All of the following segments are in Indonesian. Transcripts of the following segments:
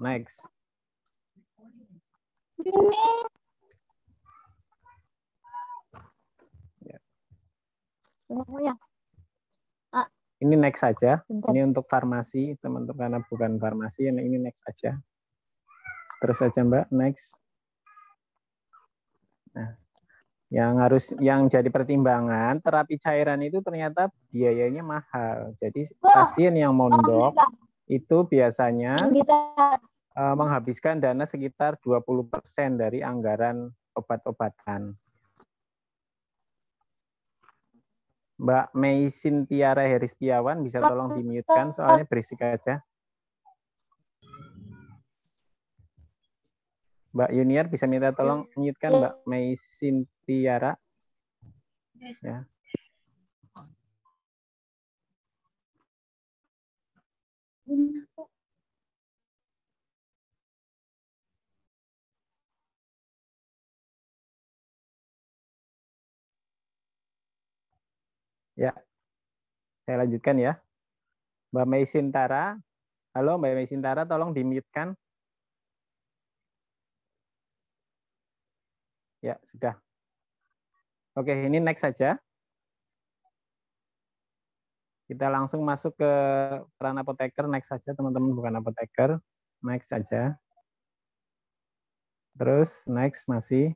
Next. Ini next saja. Ini untuk farmasi, teman-teman, karena bukan farmasi, ini next aja. Terus saja Mbak, next. Nah, yang jadi pertimbangan terapi cairan itu ternyata biayanya mahal. Jadi pasien yang mondok itu biasanya menghabiskan dana sekitar 20% dari anggaran obat-obatan. Mbak Mei Sintiara Heristiawan bisa tolong di-mute-kan, soalnya berisik aja. Mbak Yuniar bisa minta tolong mute-kan Mbak Mei Sintiara. Ya. Ya, saya lanjutkan ya. Mbak Mei Sintara, halo Mbak Mei Sintara, tolong di-mute-kan. Ya, sudah. Oke, ini next saja. Kita langsung masuk ke peran apoteker, next saja teman-teman, bukan apoteker. Next saja. Terus, next masih.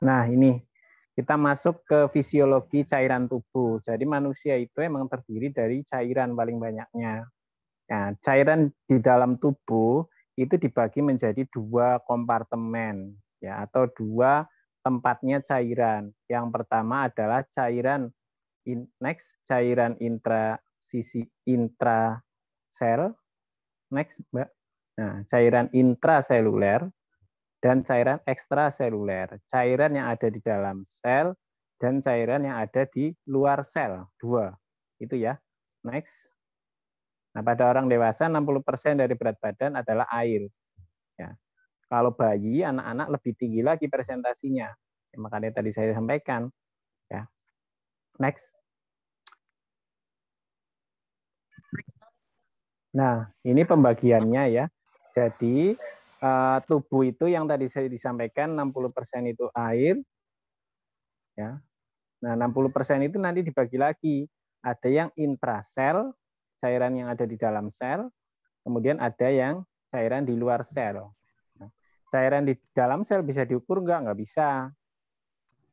Nah, ini. Kita masuk ke fisiologi cairan tubuh. Jadi manusia itu emang terdiri dari cairan paling banyaknya. Nah, cairan di dalam tubuh itu dibagi menjadi dua kompartemen, ya, atau dua tempatnya cairan. Yang pertama adalah cairan cairan intrasel, next Mbak. Nah, cairan intraseluler dan cairan ekstraseluler. Cairan yang ada di dalam sel dan cairan yang ada di luar sel. Dua. Itu ya. Next. Nah, pada orang dewasa 60% dari berat badan adalah air. Ya. Kalau bayi, anak-anak lebih tinggi lagi presentasinya. Ya, makanya tadi saya sampaikan. Ya. Next. Nah, ini pembagiannya ya. Jadi tubuh itu yang tadi saya disampaikan 60% itu air. Ya. Nah, 60% itu nanti dibagi lagi. Ada yang intrasel, cairan yang ada di dalam sel, kemudian ada yang cairan di luar sel. Nah, cairan di dalam sel bisa diukur nggak bisa.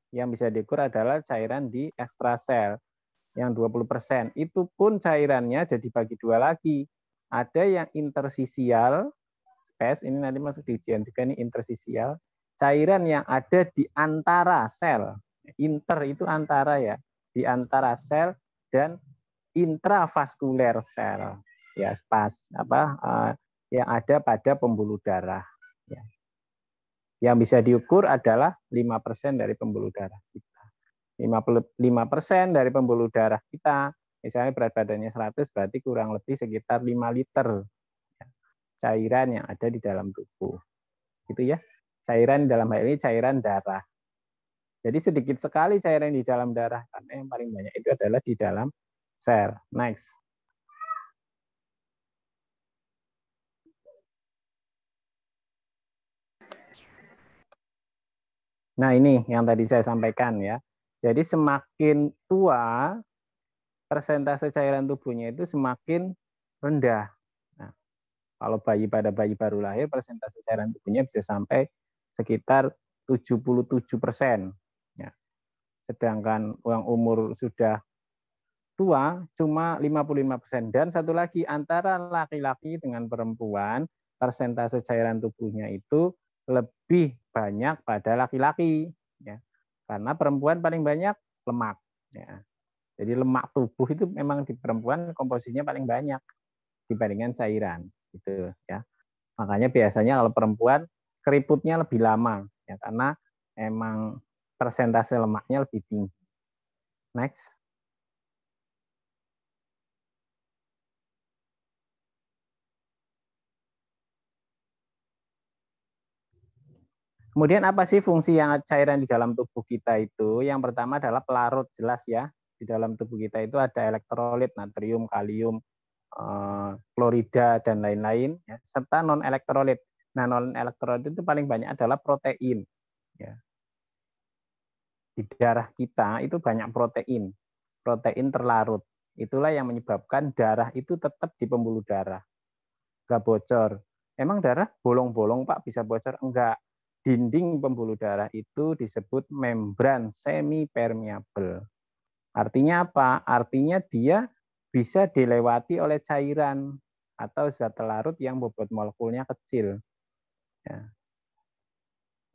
Yang bisa diukur adalah cairan di ekstrasel, yang 20%. Itu pun cairannya ada dibagi dua lagi. Ada yang intersisial, ini nanti masuk di ujian juga, ini intersisial, cairan yang ada di antara sel. Inter itu antara ya, di antara sel dan intravaskuler sel. Ya, yang ada pada pembuluh darah. Ya. Yang bisa diukur adalah 5% dari pembuluh darah kita. 55% dari pembuluh darah kita, misalnya berat badannya 100, berarti kurang lebih sekitar 5 liter cairan yang ada di dalam tubuh. Gitu ya. Cairan dalam hal ini cairan darah. Jadi sedikit sekali cairan di dalam darah, karena yang paling banyak itu adalah di dalam sel. Next. Nah, ini yang tadi saya sampaikan ya. Jadi semakin tua, persentase cairan tubuhnya itu semakin rendah. Nah, kalau bayi baru lahir, persentase cairan tubuhnya bisa sampai sekitar 77%. Ya. Sedangkan yang umur sudah tua cuma 55%. Dan satu lagi, antara laki-laki dengan perempuan, persentase cairan tubuhnya itu lebih banyak pada laki-laki. Ya. Karena perempuan paling banyak lemak. Ya. Jadi lemak tubuh itu memang di perempuan komposisinya paling banyak dibandingkan cairan. Gitu, ya. Makanya biasanya kalau perempuan keriputnya lebih lama, ya, karena emang persentase lemaknya lebih tinggi. Next. Kemudian apa sih fungsi yang cairan di dalam tubuh kita itu? Yang pertama adalah pelarut, jelas ya. Di dalam tubuh kita itu ada elektrolit, natrium, kalium, klorida, dan lain-lain, ya, serta non-elektrolit. Nah, non-elektrolit itu paling banyak adalah protein. Ya. Di darah kita itu banyak protein terlarut. Itulah yang menyebabkan darah itu tetap di pembuluh darah, nggak bocor. Emang darah bolong-bolong Pak bisa bocor? Enggak. Dinding pembuluh darah itu disebut membran semi-permeable. Artinya apa? Artinya dia bisa dilewati oleh cairan atau zat larut yang bobot molekulnya kecil. Ya.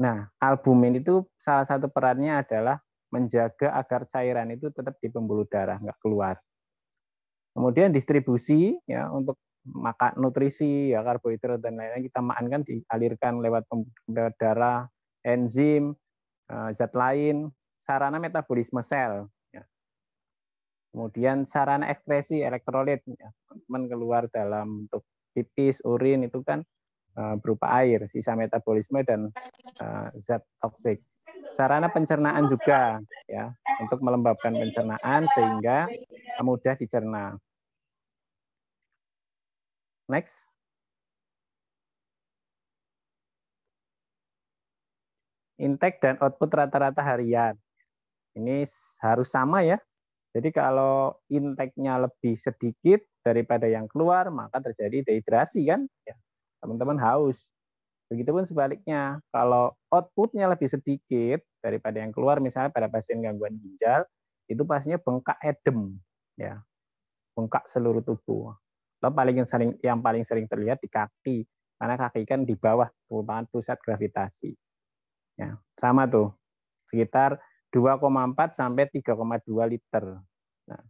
Nah, albumin itu salah satu perannya adalah menjaga agar cairan itu tetap di pembuluh darah, nggak keluar. Kemudian distribusi ya untuk makan nutrisi ya karbohidrat dan lain-lain kita makan kan dialirkan lewat darah, enzim, zat lain, sarana metabolisme sel. Ya. Kemudian sarana ekskresi elektrolit, ya, teman-teman keluar dalam bentuk pipis, urin itu kan berupa air, sisa metabolisme dan zat toksik. Sarana pencernaan juga ya untuk melembabkan pencernaan sehingga mudah dicerna. Next. Intake dan output rata-rata harian. Ini harus sama ya. Jadi kalau intake-nya lebih sedikit daripada yang keluar, maka terjadi dehidrasi kan? Ya, teman-teman haus. Begitupun sebaliknya, kalau output-nya lebih sedikit daripada yang keluar, misalnya pada pasien gangguan ginjal, itu pasiennya bengkak edem, ya, bengkak seluruh tubuh. Atau yang paling sering terlihat di kaki, karena kaki kan di bawah merupakan pusat gravitasi. Ya, sama tuh, sekitar 2,4 sampai 3,2 liter. Nah,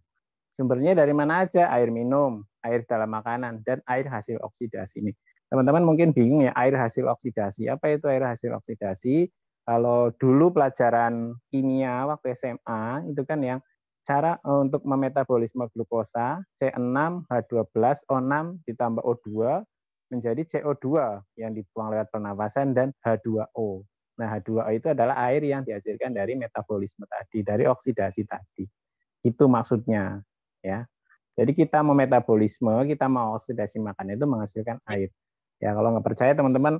sumbernya dari mana aja? Air minum, air dalam makanan, dan air hasil oksidasi ini. Teman-teman mungkin bingung ya, air hasil oksidasi. Apa itu air hasil oksidasi? Kalau dulu pelajaran kimia waktu SMA, itu kan yang cara untuk memetabolisme glukosa, C6, H12, O6 ditambah O2, menjadi CO2 yang dibuang lewat pernafasan, dan H2O. Nah, H2O itu adalah air yang dihasilkan dari metabolisme tadi, dari oksidasi tadi. Itu maksudnya, ya. Jadi kita mau metabolisme, kita mau oksidasi makan itu menghasilkan air. Ya, kalau nggak percaya teman-teman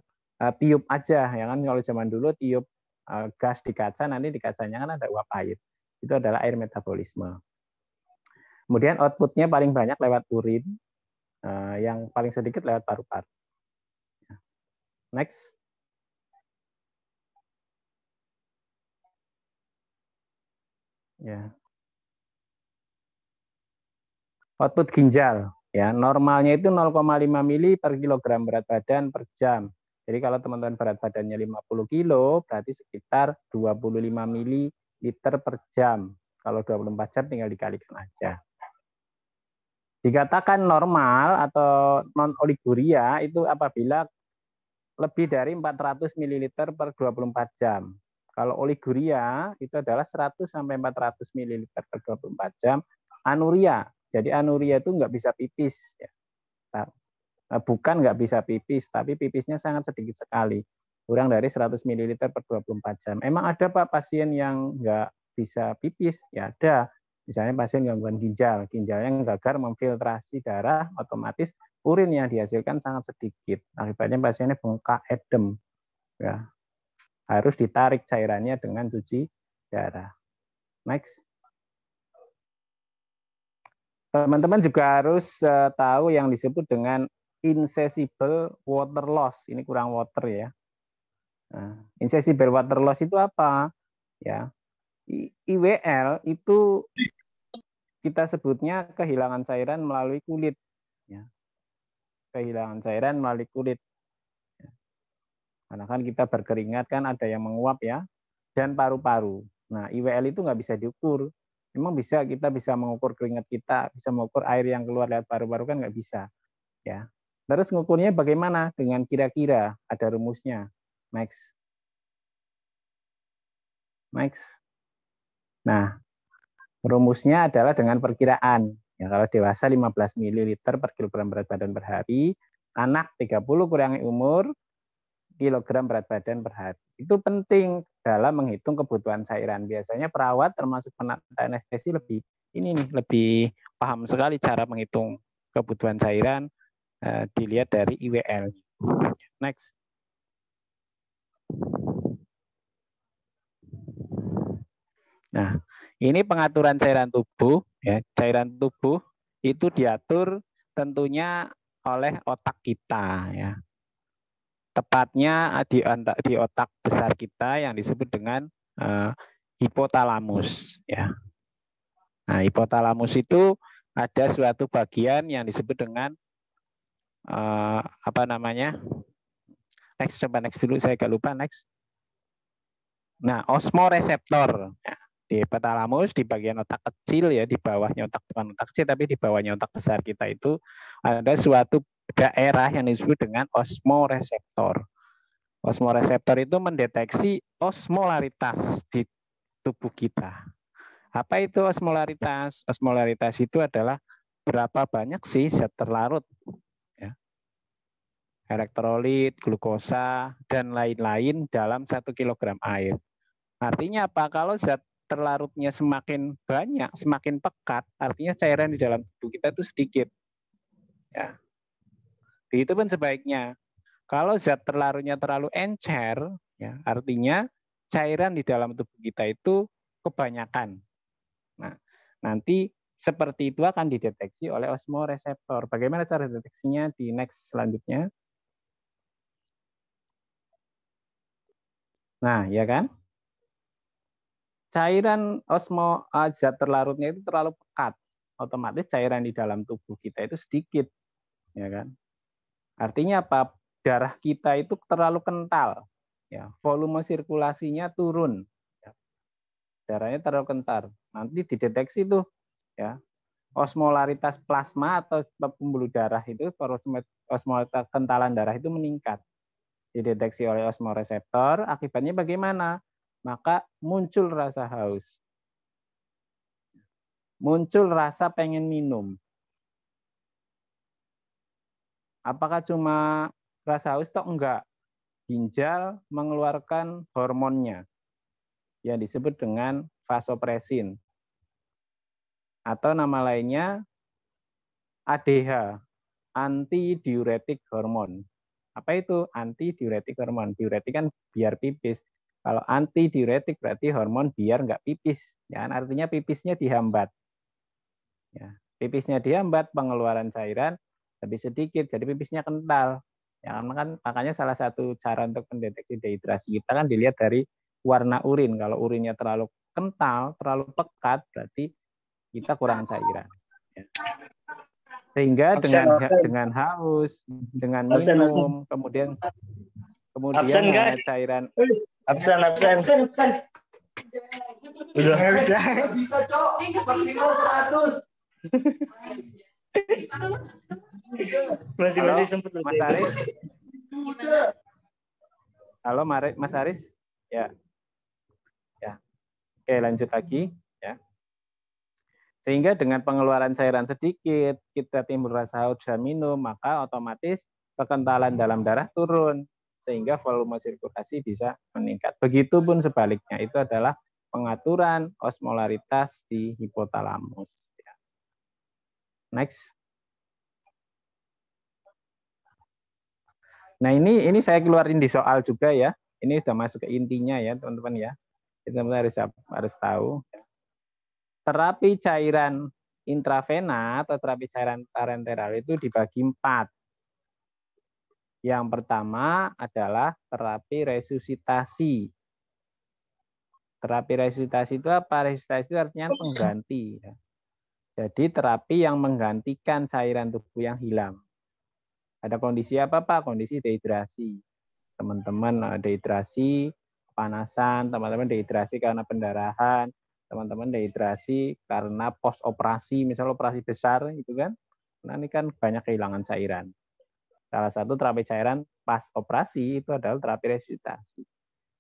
tiup aja, ya kan? Kalau zaman dulu tiup gas di kaca, nanti di kacanya kan ada uap air. Itu adalah air metabolisme. Kemudian outputnya paling banyak lewat urin, yang paling sedikit lewat paru-paru. Next. Ya. Output ginjal, ya normalnya itu 0,5 mili per kilogram berat badan per jam. Jadi kalau teman-teman berat badannya 50 kilo, berarti sekitar 25 mili liter per jam. Kalau 24 jam tinggal dikalikan aja. Dikatakan normal atau non-oliguria itu apabila lebih dari 400 ml per 24 jam. Kalau oliguria itu adalah 100 sampai 400 ml per 24 jam. Anuria, jadi anuria itu nggak bisa pipis. Ya. Bukan nggak bisa pipis, tapi pipisnya sangat sedikit sekali. Kurang dari 100 ml per 24 jam. Emang ada Pak pasien yang nggak bisa pipis? Ya ada. Misalnya pasien gangguan ginjal, ginjalnya gagal memfiltrasi darah, otomatis urin yang dihasilkan sangat sedikit. Akibatnya pasiennya bengkak edem. Ya. Harus ditarik cairannya dengan cuci darah. Next. Teman-teman juga harus tahu yang disebut dengan insatiable water loss. Ini kurang water ya. Nah, insatiable water loss itu apa? Ya, IWL itu kita sebutnya kehilangan cairan melalui kulit. Ya. Kehilangan cairan melalui kulit. Ya. Karena kan kita berkeringat kan ada yang menguap ya. Dan paru-paru. Nah, IWL itu nggak bisa diukur. Memang kita bisa mengukur keringat kita, bisa mengukur air yang keluar lewat paru-paru kan nggak bisa. Ya. Terus ngukurnya bagaimana? Dengan kira-kira, ada rumusnya. Next. Next. Nah, rumusnya adalah dengan perkiraan. Ya, kalau dewasa 15 ml per kilogram berat badan per hari, anak 30 kurangi umur, kilogram berat badan per hari. Itu penting dalam menghitung kebutuhan cairan. Biasanya perawat termasuk penata anestesi lebih paham sekali cara menghitung kebutuhan cairan, dilihat dari IWL. Next. Nah, ini pengaturan cairan tubuh. Ya, cairan tubuh itu diatur tentunya oleh otak kita. Ya. Tepatnya di otak besar kita yang disebut dengan hipotalamus. Ya. Nah, hipotalamus itu ada suatu bagian yang disebut dengan apa namanya? Next, coba next dulu, saya agak lupa next. Nah, osmoreseptor. Ya, di hipotalamus di bagian otak kecil ya, di bawahnya otak, bukan otak kecil tapi di bawahnya otak besar kita itu ada suatu daerah yang disebut dengan osmoreseptor. Osmoreseptor itu mendeteksi osmolaritas di tubuh kita. Apa itu osmolaritas? Osmolaritas itu adalah berapa banyak sih zat terlarut, ya, elektrolit, glukosa, dan lain-lain dalam 1 kilogram air. Artinya apa? Kalau zat terlarutnya semakin banyak, semakin pekat, artinya cairan di dalam tubuh kita itu sedikit. Ya. Itu pun sebaiknya. Kalau zat terlarutnya terlalu encer, ya, artinya cairan di dalam tubuh kita itu kebanyakan. Nah, nanti seperti itu akan dideteksi oleh osmoreseptor. Bagaimana cara deteksinya di next selanjutnya? Nah, ya kan? Cairan zat terlarutnya itu terlalu pekat. Otomatis cairan di dalam tubuh kita itu sedikit, ya kan? Artinya apa? Darah kita itu terlalu kental, ya, volume sirkulasinya turun, ya. Darahnya terlalu kental. Nanti dideteksi tuh, ya, osmolaritas plasma atau pembuluh darah itu, osmolaritas kentalan darah itu meningkat. Dideteksi oleh osmoreseptor, akibatnya bagaimana? Maka muncul rasa haus, muncul rasa pengen minum. Apakah cuma rasa haus? Toh enggak. Ginjal mengeluarkan hormonnya yang disebut dengan vasopresin. Atau nama lainnya ADH, antidiuretik hormon. Apa itu antidiuretik hormon? Diuretik kan biar pipis. Kalau antidiuretik berarti hormon biar enggak pipis. Ya, artinya pipisnya dihambat. Ya, pipisnya dihambat, pengeluaran cairan lebih sedikit, jadi pipisnya kental. Ya, makanya salah satu cara untuk mendeteksi dehidrasi kita kan dilihat dari warna urin. Kalau urinnya terlalu kental, terlalu pekat, berarti kita kurang cairan. Ya. Sehingga dengan haus, dengan minum, kemudian cairan absen. Udah bisa, Cok. Maksimal 100. masih sempat Mas Aris. Halo Mas Aris. Ya. Oke, lanjut lagi, ya. Sehingga dengan pengeluaran cairan sedikit, kita timbul rasa haus dan minum, maka otomatis kekentalan dalam darah turun, sehingga volume sirkulasi bisa meningkat. Begitupun sebaliknya, itu adalah pengaturan osmolaritas di hipotalamus. Next. Nah, ini saya keluarin di soal juga ya. Ini sudah masuk ke intinya ya, teman-teman ya. Teman-teman harus tahu. Terapi cairan intravena atau terapi cairan parenteral itu dibagi 4. Yang pertama adalah terapi resusitasi. Terapi resusitasi itu apa? Resusitasi itu artinya pengganti. Jadi terapi yang menggantikan cairan tubuh yang hilang. Ada kondisi apa Pak? Kondisi dehidrasi. Teman-teman dehidrasi, kepanasan, teman-teman dehidrasi karena pendarahan, teman-teman dehidrasi karena post operasi, misalnya operasi besar itu kan. Nah, ini kan banyak kehilangan cairan. Salah satu terapi cairan pas operasi itu adalah terapi resusitasi.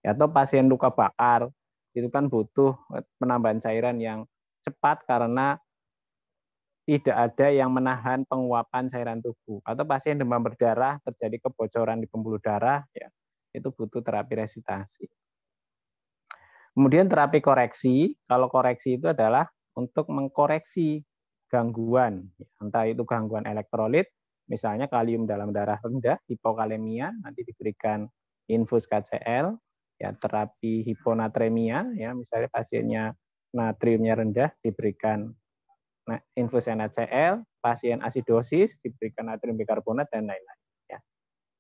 Atau pasien luka bakar, itu kan butuh penambahan cairan yang cepat karena tidak ada yang menahan penguapan cairan tubuh. Atau pasien demam berdarah, terjadi kebocoran di pembuluh darah, ya, itu butuh terapi resusitasi. Kemudian terapi koreksi, kalau koreksi itu adalah untuk mengkoreksi gangguan, entah itu gangguan elektrolit, misalnya kalium dalam darah rendah, hipokalemia, nanti diberikan infus KCl, ya terapi hiponatremia, ya misalnya pasiennya natriumnya rendah diberikan infus NaCl, pasien asidosis diberikan natrium bikarbonat dan lain-lain. Ya.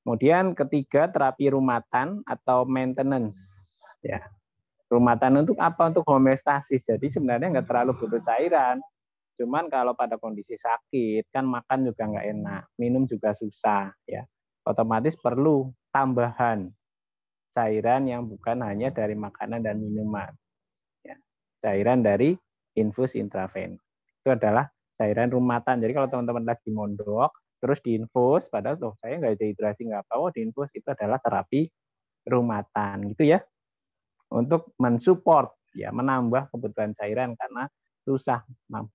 Kemudian ketiga terapi rumatan atau maintenance, ya. Rumatan untuk apa? Untuk homeostasis. Jadi sebenarnya nggak terlalu butuh cairan. Cuman kalau pada kondisi sakit kan makan juga nggak enak, minum juga susah, ya. Otomatis perlu tambahan cairan yang bukan hanya dari makanan dan minuman. Ya. Cairan dari infus intravenous. Itu adalah cairan rumatan. Jadi kalau teman-teman lagi mondok, terus diinfus, padahal tuh saya nggak dehidrasi nggak apa, diinfus itu adalah terapi rumatan, gitu ya. Untuk mensupport, ya menambah kebutuhan cairan karena susah,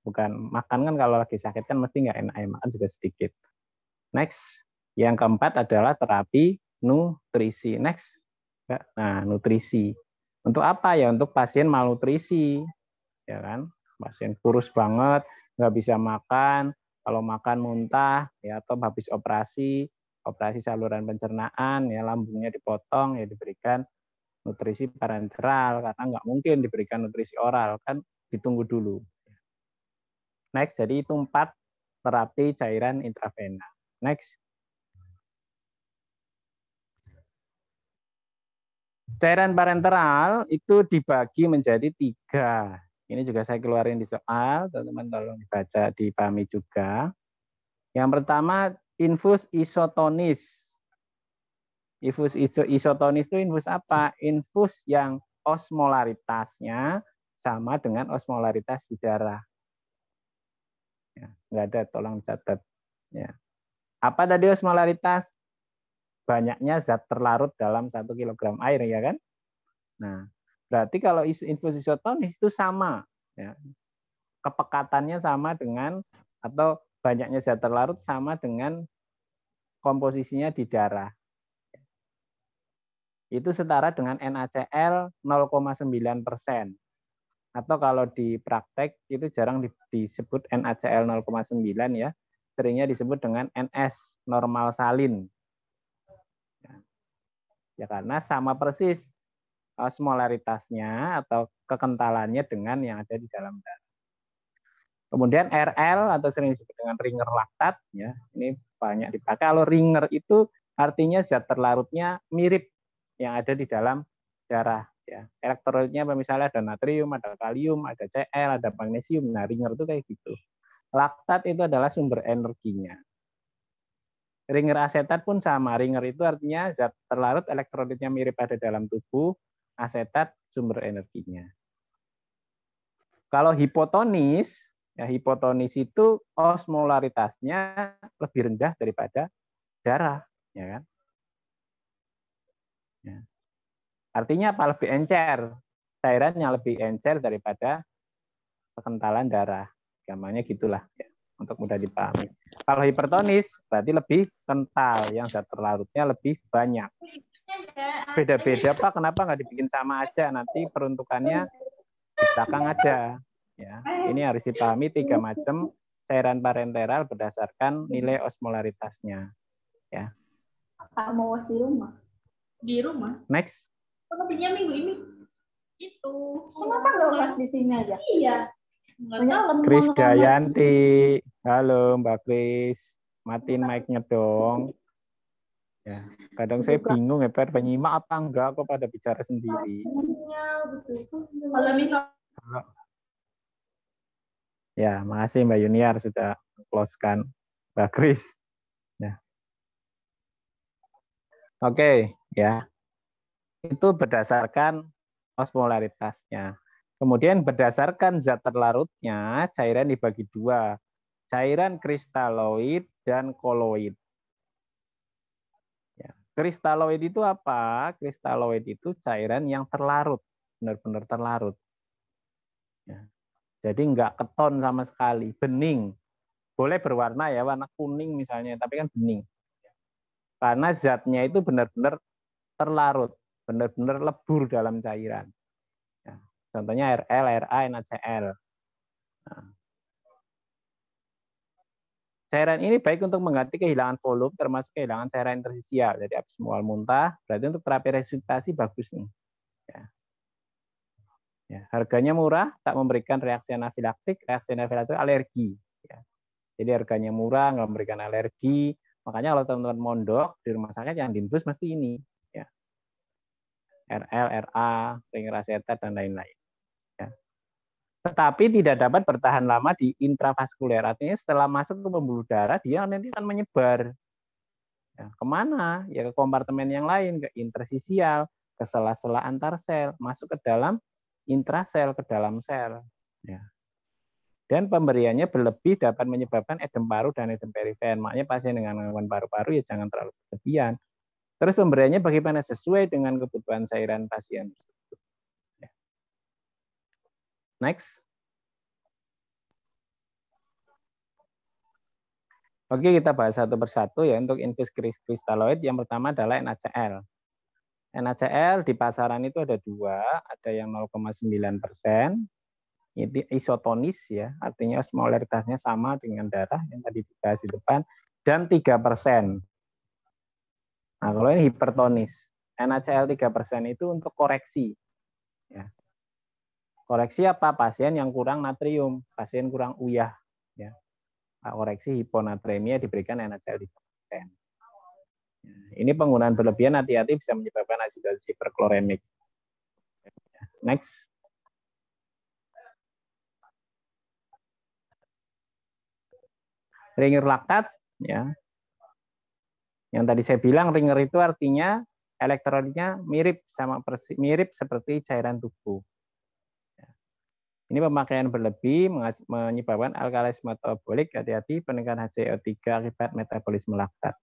bukan makan kan kalau lagi sakit kan mesti nggak enak, makan juga sedikit. Next, yang keempat adalah terapi nutrisi. Next, nah nutrisi. Untuk apa ya? Untuk pasien malnutrisi, ya kan? Pasien kurus banget, nggak bisa makan, kalau makan muntah, ya atau habis operasi saluran pencernaan, ya lambungnya dipotong, ya diberikan nutrisi parenteral karena nggak mungkin diberikan nutrisi oral, kan ditunggu dulu. Next, jadi itu 4 terapi cairan intravena. Next. Cairan parenteral itu dibagi menjadi 3. Ini juga saya keluarin di soal, teman-teman tolong dibaca, dipahami juga. Yang pertama, infus isotonis. Infus isotonis itu infus apa? Infus yang osmolaritasnya sama dengan osmolaritas di darah. Ya, nggak ada, tolong catat. Ya. Apa tadi osmolaritas? Banyaknya zat terlarut dalam 1 kg air, ya kan? Nah, berarti kalau infus isotonis itu sama, ya. Kepekatannya sama dengan, atau banyaknya zat terlarut sama dengan komposisinya di darah. Itu setara dengan NaCl 0,9%. Atau kalau di praktek itu jarang disebut NaCl 0,9 ya, seringnya disebut dengan NS, normal salin. Ya karena sama persis osmolaritasnya atau kekentalannya dengan yang ada di dalam darah. Kemudian RL atau sering disebut dengan ringer laktat, ya ini banyak dipakai. Kalau ringer itu artinya zat terlarutnya mirip yang ada di dalam darah. Ya. Elektrolitnya misalnya ada natrium, ada kalium, ada Cl, ada magnesium. Nah, ringer itu kayak gitu. Laktat itu adalah sumber energinya. Ringer asetat pun sama. Ringer itu artinya zat terlarut elektrolitnya mirip ada dalam tubuh, asetat sumber energinya. Kalau hipotonis, ya hipotonis itu osmolaritasnya lebih rendah daripada darah, ya kan? Ya. Artinya apa? Lebih encer, cairannya lebih encer daripada kekentalan darah. Gambarnya gitulah, ya, untuk mudah dipahami. Kalau hipertonis berarti lebih kental, yang zat terlarutnya lebih banyak. Beda-beda Pak, kenapa nggak dibikin sama aja? Nanti peruntukannya di belakang ada. Ya, ini harus dipahami 3 macam cairan parenteral berdasarkan nilai osmolaritasnya. Ya. Pak mau di rumah? Di rumah. Next. Kopinya minggu ini. Itu. Kenapa nggak ulas di sini aja? Iya. Kris Dayanti. Halo Mbak Kris. Matiin mic-nya dong. Ya, kadang saya bingung ya, penyimak apa enggak kok pada bicara sendiri. Kalau misal ya, makasih Mbak Yuniar sudah close-kan Mbak Kris. Ya. Oke, ya. Itu berdasarkan osmolaritasnya. Kemudian berdasarkan zat terlarutnya, cairan dibagi 2. Cairan kristaloid dan koloid. Ya. Kristaloid itu apa? Kristaloid itu cairan yang terlarut, benar-benar terlarut. Ya. Jadi nggak keton sama sekali, bening. Boleh berwarna ya, warna kuning misalnya, tapi kan bening. Karena zatnya itu benar-benar terlarut, benar-benar lebur dalam cairan. Ya. Contohnya RL, RA, NaCl. Nah, cairan ini baik untuk mengganti kehilangan volume, termasuk kehilangan cairan interstisial. Jadi habis mual muntah, berarti untuk terapi resusitasi bagus nih. Ya. Ya, harganya murah, tak memberikan reaksi anafilaktik. Reaksi anafilaktik alergi. Ya. Jadi harganya murah, nggak memberikan alergi. Makanya kalau teman-teman mondok di rumah sakit yang diinfus mesti ini. Ya. RL, RA, ring rasetat, dan lain-lain. Ya. Tetapi tidak dapat bertahan lama di intravaskuler. Artinya setelah masuk ke pembuluh darah, dia nanti akan menyebar. Ya, kemana? Ya ke kompartemen yang lain, ke interstisial, ke sela-sela antar sel, masuk ke dalam intrasel, ke dalam sel. Ya. Dan pemberiannya berlebih dapat menyebabkan edem paru dan edem perifen. Makanya pasien dengan gangguan paru-paru ya jangan terlalu berlebihan. Terus pemberiannya bagaimana sesuai dengan kebutuhan cairan pasien. Ya. Next. Oke, kita bahas satu persatu ya untuk infus kristaloid. Yang pertama adalah NaCl. NaCl di pasaran itu ada dua, ada yang 0,9%, itu isotonis ya, artinya osmolaritasnya sama dengan darah yang tadi dibahas di depan, dan 3%. Nah, kalau ini hipertonis, NaCl 3% itu untuk koreksi. Ya. Koreksi apa? Pasien yang kurang natrium, pasien kurang uyah. Ya. Koreksi hiponatremia diberikan NaCl 3%. Ini penggunaan berlebihan hati-hati bisa menyebabkan asidosis hiperkloremik. Next. Ringer laktat, ya. Yang tadi saya bilang ringer itu artinya elektrolitnya mirip seperti cairan tubuh. Ini pemakaian berlebih menyebabkan alkalis metabolik, hati-hati peningkatan HCO3 akibat metabolisme laktat.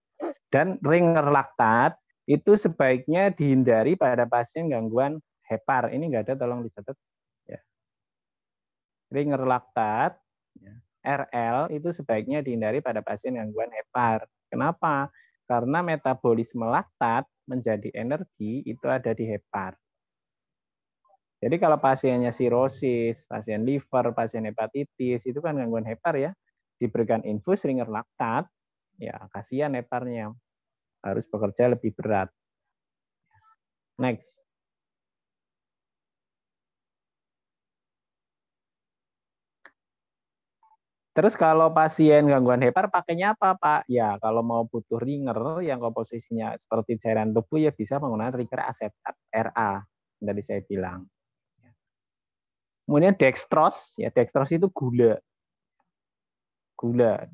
Dan ringer laktat itu sebaiknya dihindari pada pasien gangguan hepar. Ini enggak ada, tolong dicatat. Ya. Ringer laktat, ya, RL itu sebaiknya dihindari pada pasien gangguan hepar. Kenapa? Karena metabolisme laktat menjadi energi itu ada di hepar. Jadi kalau pasiennya sirosis, pasien liver, pasien hepatitis, itu kan gangguan hepar ya, diberikan infus ringer laktat, ya kasihan heparnya, harus bekerja lebih berat. Next. Terus kalau pasien gangguan hepar pakainya apa, Pak? Ya kalau mau butuh ringer yang komposisinya seperti cairan tubuh ya bisa menggunakan ringer asetat, RA, yang tadi saya bilang. Kemudian dextrose, ya dextrose itu gula.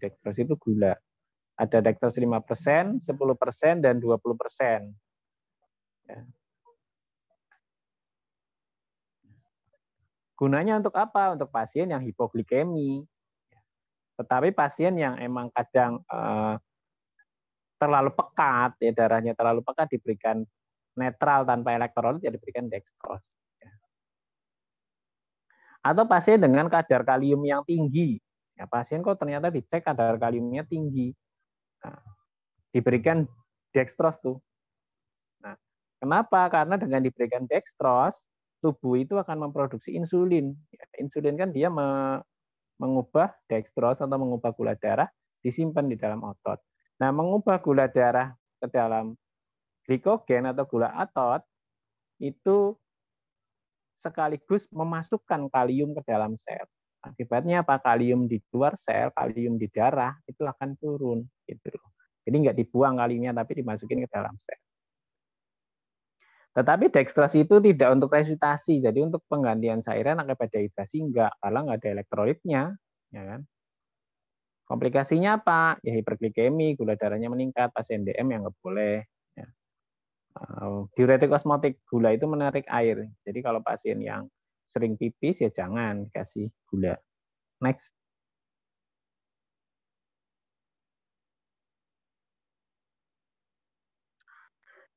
Dextrose itu gula. Ada dextrose 5%, 10%, dan 20%. Ya. Gunanya untuk apa? Untuk pasien yang hipoglikemi. Tetapi pasien yang emang kadang terlalu pekat, ya darahnya terlalu pekat diberikan netral tanpa elektrolit ya diberikan dextrose. Atau pasien dengan kadar kalium yang tinggi. Ya, pasien kok ternyata dicek kadar kaliumnya tinggi. Nah, diberikan dextrose tuh. Nah, kenapa? Karena dengan diberikan dextrose, tubuh itu akan memproduksi insulin. Ya, insulin kan dia mengubah dextrose atau mengubah gula darah disimpan di dalam otot. Nah, mengubah gula darah ke dalam glikogen atau gula atot itu sekaligus memasukkan kalium ke dalam sel. Akibatnya apa? Kalium di luar sel, kalium di darah itu akan turun. Gitu. Jadi nggak dibuang kaliumnya, tapi dimasukin ke dalam sel. Tetapi dextrose itu tidak untuk resusitasi, jadi untuk penggantian cairan akibat dehidrasi enggak, karena nggak ada elektrolitnya, ya kan? Komplikasinya apa? Ya hiperglikemi, gula darahnya meningkat, pasien DM yang nggak boleh. Ya. Diuretik osmotik, gula itu menarik air. Jadi kalau pasien yang sering pipis ya jangan kasih gula. Next.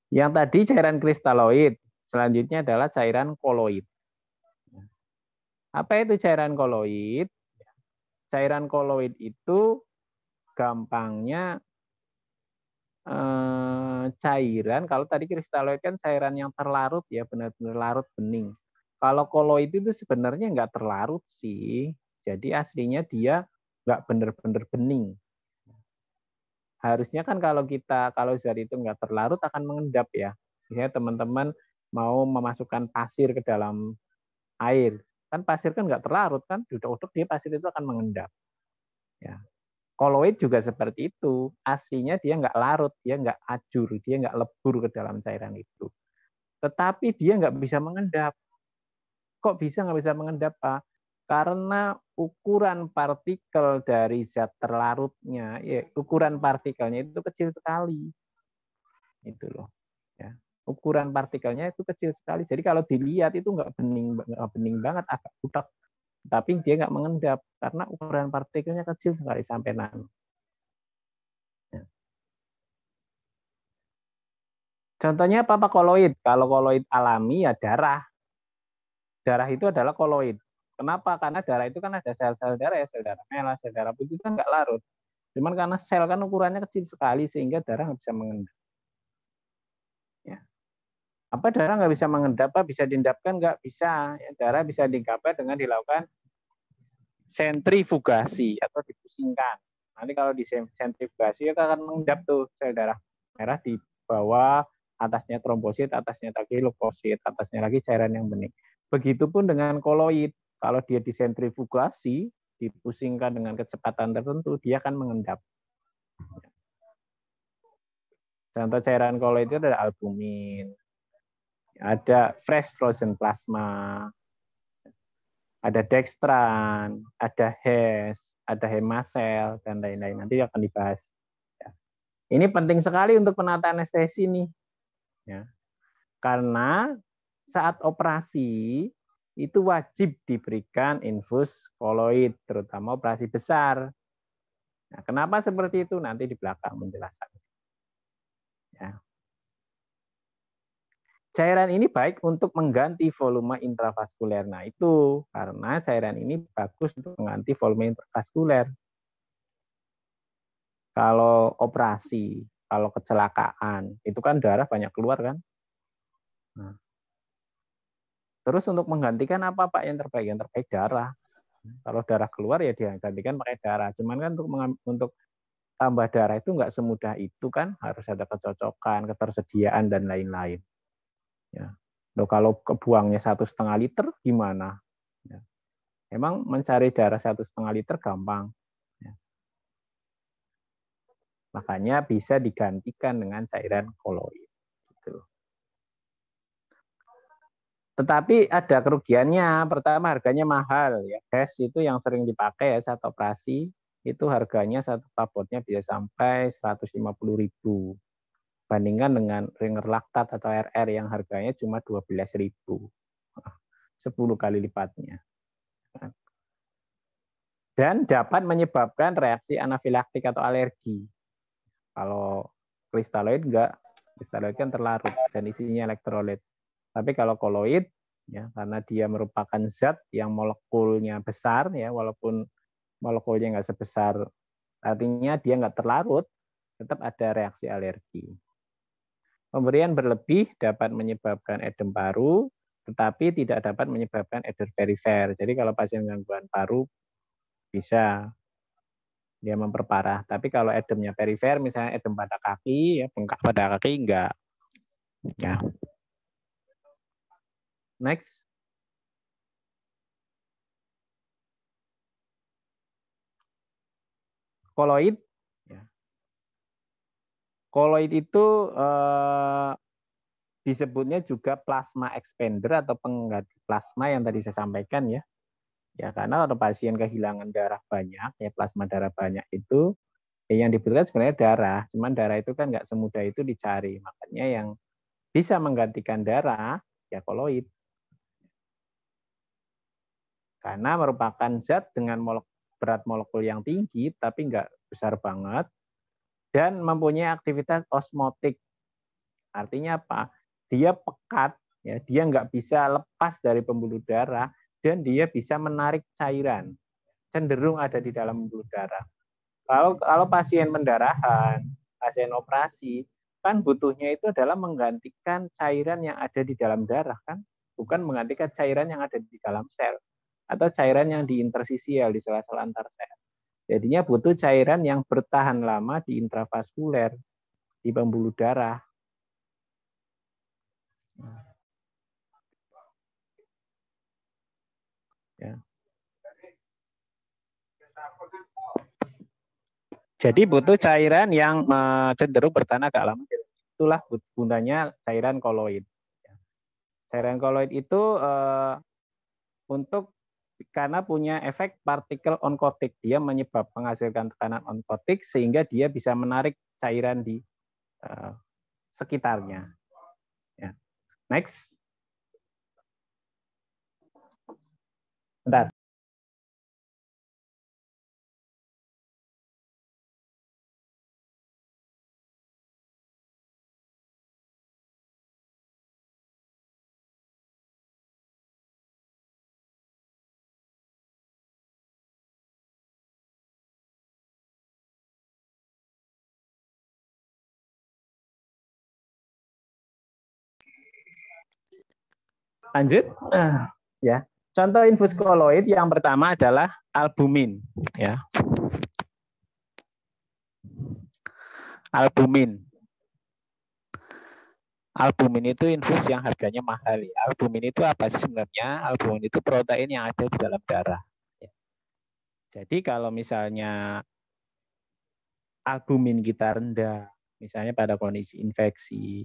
Yang tadi cairan kristaloid, selanjutnya adalah cairan koloid. Apa itu cairan koloid? Cairan koloid itu gampangnya cairan, kalau tadi kristaloid kan cairan yang terlarut ya, benar-benar larut bening. Kalau koloid itu sebenarnya nggak terlarut sih. Jadi aslinya dia nggak benar-benar bening. Harusnya kan kalau zat itu nggak terlarut akan mengendap ya. Misalnya teman-teman mau memasukkan pasir ke dalam air, kan pasir kan nggak terlarut kan, duduk-duduk dia pasir itu akan mengendap. Ya. Koloid juga seperti itu. Aslinya dia nggak larut, dia nggak ajur, dia nggak lebur ke dalam cairan itu. Tetapi dia nggak bisa mengendap. Kok bisa nggak bisa mengendap, Pak? Karena ukuran partikel dari zat terlarutnya, ya, ukuran partikelnya itu kecil sekali. Itu loh. Ya. Ukuran partikelnya itu kecil sekali. Jadi kalau dilihat itu nggak bening banget, agak budak. Tapi dia nggak mengendap karena ukuran partikelnya kecil sekali sampai nano. Ya. Contohnya apa koloid? Kalau koloid alami ya darah. Darah itu adalah koloid. Kenapa? Karena darah itu kan ada sel-sel darah ya, sel darah merah, sel darah putih kan nggak larut. Cuman karena sel kan ukurannya kecil sekali sehingga darah nggak bisa mengendap. Ya. Apa darah nggak bisa mengendap? Apa bisa diendapkan? Nggak bisa. Ya, darah bisa diendapkan dengan dilakukan sentrifugasi atau dipusingkan. Nanti kalau di sentrifugasi itu akan mengendap tuh sel darah merah di bawah, atasnya trombosit, atasnya lagi leukosit, atasnya lagi cairan yang bening. Begitupun dengan koloid. Kalau dia disentrifugasi, dipusingkan dengan kecepatan tertentu, dia akan mengendap. Contoh cairan koloid itu ada albumin, ada fresh frozen plasma, ada dextran, ada HES, ada hemasel, dan lain-lain. Nanti akan dibahas. Ini penting sekali untuk penataan anestesi nih. Ya. Karena saat operasi itu wajib diberikan infus koloid, terutama operasi besar. Nah, kenapa seperti itu? Nanti di belakang menjelaskan. Ya. Cairan ini baik untuk mengganti volume intravaskuler. Nah, itu karena cairan ini bagus untuk mengganti volume intravaskuler. Kalau operasi, kalau kecelakaan, itu kan darah banyak keluar kan? Nah, terus untuk menggantikan apa Pak yang terbaik? Yang terbaik darah. Kalau darah keluar ya digantikan pakai darah. Cuman kan untuk tambah darah itu nggak semudah itu kan, harus ada kecocokan, ketersediaan dan lain-lain. Ya. Loh, kalau kebuangnya 1,5 liter gimana? Ya. Emang mencari darah 1,5 liter gampang. Ya. Makanya bisa digantikan dengan cairan koloid. Gitu. Tetapi ada kerugiannya. Pertama harganya mahal. Ya. HES itu yang sering dipakai ya saat operasi. Itu harganya satu tabletnya bisa sampai 150.000. Bandingkan dengan ringer laktat atau RR yang harganya cuma 12.000. 10 kali lipatnya. Dan dapat menyebabkan reaksi anafilaktik atau alergi. Kalau kristaloid enggak, kristaloid kan terlarut dan isinya elektrolit. Tapi kalau koloid, ya, karena dia merupakan zat yang molekulnya besar, ya, walaupun molekulnya nggak sebesar, artinya dia nggak terlarut, tetap ada reaksi alergi. Pemberian berlebih dapat menyebabkan edem paru, tetapi tidak dapat menyebabkan edem perifer. Jadi kalau pasien gangguan paru bisa dia memperparah. Tapi kalau edemnya perifer, misalnya edem pada kaki, ya bengkak pada kaki, enggak. Ya. Next. Koloid. Ya. Koloid itu disebutnya juga plasma expander atau pengganti plasma yang tadi saya sampaikan ya. Ya karena kalau pasien kehilangan darah banyak, ya plasma darah banyak itu, yang dibutuhkan sebenarnya darah. Cuman darah itu kan nggak semudah itu dicari. Makanya yang bisa menggantikan darah ya koloid. Karena merupakan zat dengan berat molekul yang tinggi tapi nggak besar banget dan mempunyai aktivitas osmotik. Artinya apa? Dia pekat, ya, dia nggak bisa lepas dari pembuluh darah dan dia bisa menarik cairan. Cenderung ada di dalam pembuluh darah. Kalau pasien pendarahan, pasien operasi, kan butuhnya itu adalah menggantikan cairan yang ada di dalam darah kan. bukan menggantikan cairan yang ada di dalam sel atau cairan yang di intersisial di sela-sela antar sel. Jadinya butuh cairan yang bertahan lama di intravaskuler, di pembuluh darah. Ya. Jadi butuh cairan yang cenderung bertahan agak lama. Itulah gunanya cairan koloid. Cairan koloid itu untuk karena punya efek partikel onkotik, dia menghasilkan tekanan onkotik sehingga dia bisa menarik cairan di sekitarnya. Ya. Next. Bentar. Lanjut. Ya. Contoh infus koloid yang pertama adalah albumin, ya. Albumin. Albumin itu infus yang harganya mahal. Ya. Albumin itu apa sih sebenarnya? Albumin itu protein yang ada di dalam darah. Ya. Jadi kalau misalnya albumin kita rendah, misalnya pada kondisi infeksi,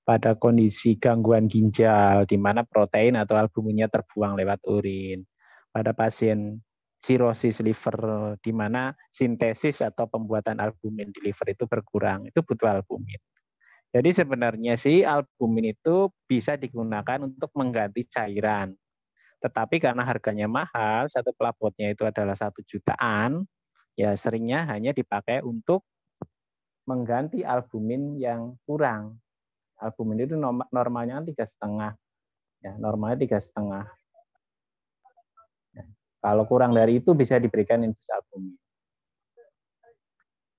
pada kondisi gangguan ginjal, di mana protein atau albuminnya terbuang lewat urin, pada pasien sirosis liver, di mana sintesis atau pembuatan albumin di liver itu berkurang, itu butuh albumin. Jadi sebenarnya sih albumin itu bisa digunakan untuk mengganti cairan. Tetapi karena harganya mahal, satu pelapotnya itu adalah 1 jutaan, ya seringnya hanya dipakai untuk mengganti albumin yang kurang. Albumin itu normalnya 3,5, ya normalnya 3,5. Ya. Kalau kurang dari itu bisa diberikan infus albumin.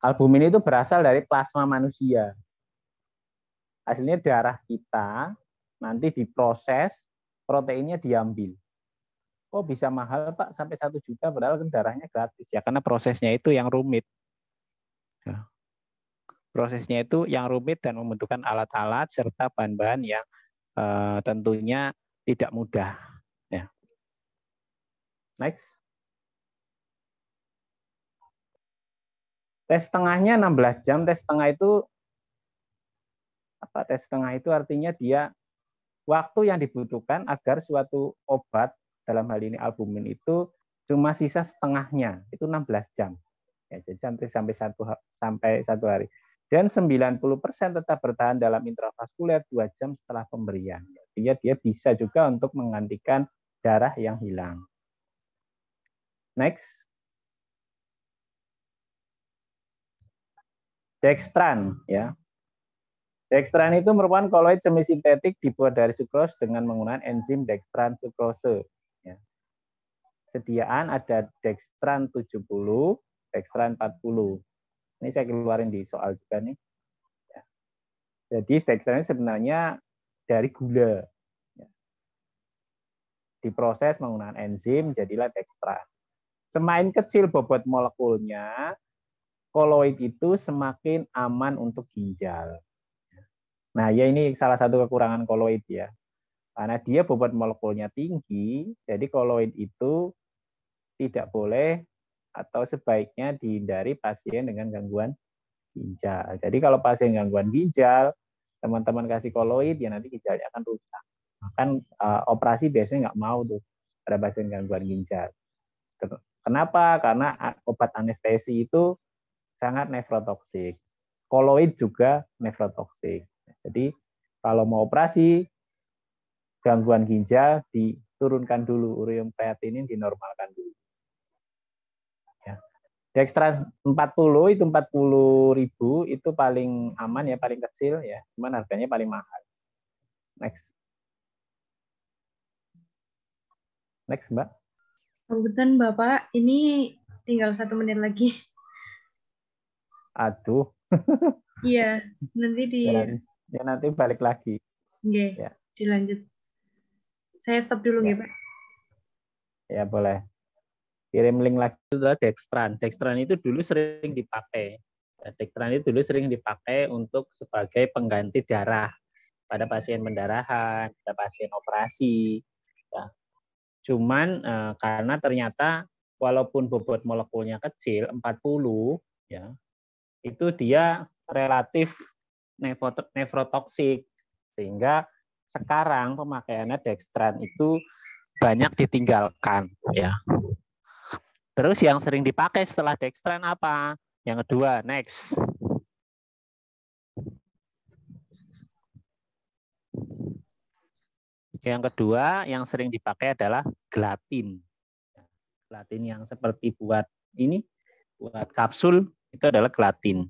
Albumin itu berasal dari plasma manusia. Hasilnya darah kita nanti diproses, proteinnya diambil. Oh bisa mahal Pak sampai 1 juta, padahal kan darahnya gratis ya karena prosesnya itu yang rumit. Ya. Prosesnya itu yang rumit dan membutuhkan alat-alat serta bahan-bahan yang tentunya tidak mudah. Ya. Next. Tes setengahnya 16 jam. Tes setengah itu apa? Tes setengah itu artinya dia waktu yang dibutuhkan agar suatu obat, dalam hal ini albumin itu cuma sisa setengahnya, itu 16 jam. Ya, jadi sampai 1 hari. Dan 90% tetap bertahan dalam intravaskuler 2 jam setelah pemberian. Dia bisa juga untuk menggantikan darah yang hilang. Next. Dextran, ya. Dextran itu merupakan koloid semi-sintetik dibuat dari sukrose dengan menggunakan enzim dextran sukrose. Ya. Sediaan ada dextran 70, dextran 40. Ini saya keluarin di soal juga nih. Ya. Jadi dextran sebenarnya dari gula. Ya. Diproses menggunakan enzim, jadilah dextran. Semakin kecil bobot molekulnya, koloid itu semakin aman untuk ginjal. Nah, ya ini salah satu kekurangan koloid ya. Karena dia bobot molekulnya tinggi, jadi koloid itu tidak boleh atau sebaiknya dihindari pasien dengan gangguan ginjal. Jadi kalau pasien gangguan ginjal, teman-teman kasih koloid, ya nanti ginjalnya akan rusak. Kan operasi biasanya nggak mau tuh pada pasien gangguan ginjal. Kenapa? Karena obat anestesi itu sangat nefrotoksik. Koloid juga nefrotoksik. Jadi kalau mau operasi gangguan ginjal diturunkan dulu, ureum kreatinin dinormalkan dulu. Ya. Dextran 40 itu 40.000 itu paling aman ya, paling kecil ya, cuman harganya paling mahal. Next. Next, Mbak. Kebetulan Bapak, ini tinggal 1 menit lagi. Aduh. Iya, nanti ya nanti balik lagi. Oke, ya. dilanjut. Saya stop dulu ya, Pak. Ya boleh. Kirim link lagi. Itu adalah dextran. Dextran itu dulu sering dipakai. Dextran itu dulu sering dipakai untuk sebagai pengganti darah pada pasien pendarahan, pada pasien operasi. Ya. Cuman karena ternyata walaupun bobot molekulnya kecil 40 ya, itu dia relatif nefrotoksik, sehingga sekarang pemakaiannya dextran itu banyak ditinggalkan ya. Terus yang sering dipakai setelah dextran apa? Yang kedua, next. Yang kedua yang sering dipakai adalah gelatin. Gelatin yang seperti buat kapsul itu adalah gelatin.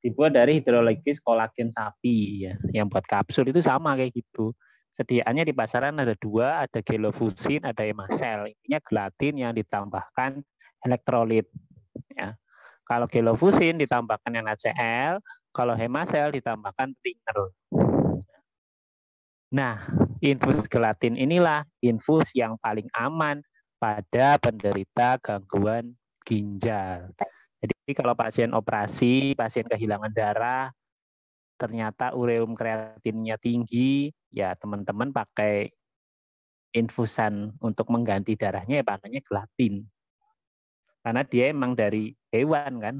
Dibuat dari hidrologis kolagen sapi ya. Yang buat kapsul itu sama kayak gitu. Sediaannya di pasaran ada dua, ada gelofusin, ada hemasel. Intinya gelatin yang ditambahkan elektrolit. Ya. Kalau gelofusin ditambahkan NaCl, kalau hemasel ditambahkan thinner. Nah, infus gelatin inilah infus yang paling aman pada penderita gangguan ginjal. Jadi kalau pasien operasi, pasien kehilangan darah, ternyata ureum kreatinnya tinggi, ya teman-teman pakai infusan untuk mengganti darahnya ya pakainya gelatin. Karena dia emang dari hewan kan,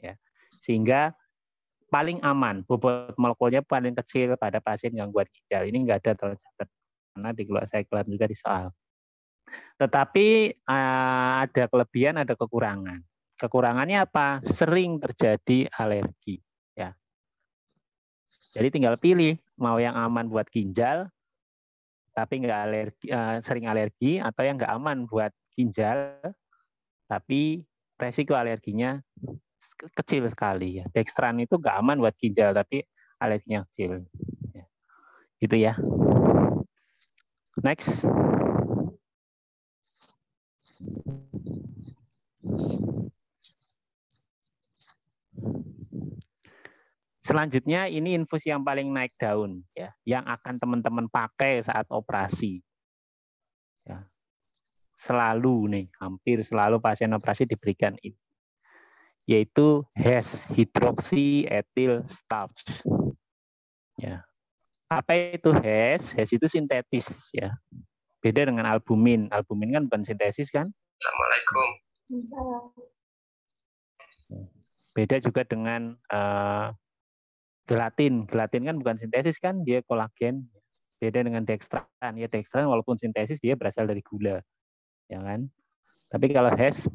ya. Sehingga paling aman, bobot molekulnya paling kecil pada pasien gangguan ginjal. Ini enggak ada tercatat karena saya keluar juga di soal. Tetapi ada kelebihan, ada kekurangan. Kekurangannya apa? Sering terjadi alergi. Ya. Jadi tinggal pilih mau yang aman buat ginjal, tapi nggak alergi, sering alergi, atau yang nggak aman buat ginjal, tapi resiko alerginya kecil sekali. Ya. Dextran itu nggak aman buat ginjal, tapi alerginya kecil. Ya. Gitu ya. Next. Selanjutnya ini infus yang paling naik daun ya, yang akan teman-teman pakai saat operasi. Ya. Selalu nih, hampir selalu pasien operasi diberikan ini, yaitu HES, hydroxyethyl starch. Ya. Apa itu HES? HES itu sintetis ya. Beda dengan albumin. Albumin kan bukan sintesis kan? Assalamualaikum. Beda juga dengan gelatin. Gelatin kan bukan sintesis kan, dia kolagen. Beda dengan dextran. Ya dextran walaupun sintesis dia berasal dari gula. Ya kan? Tapi kalau HES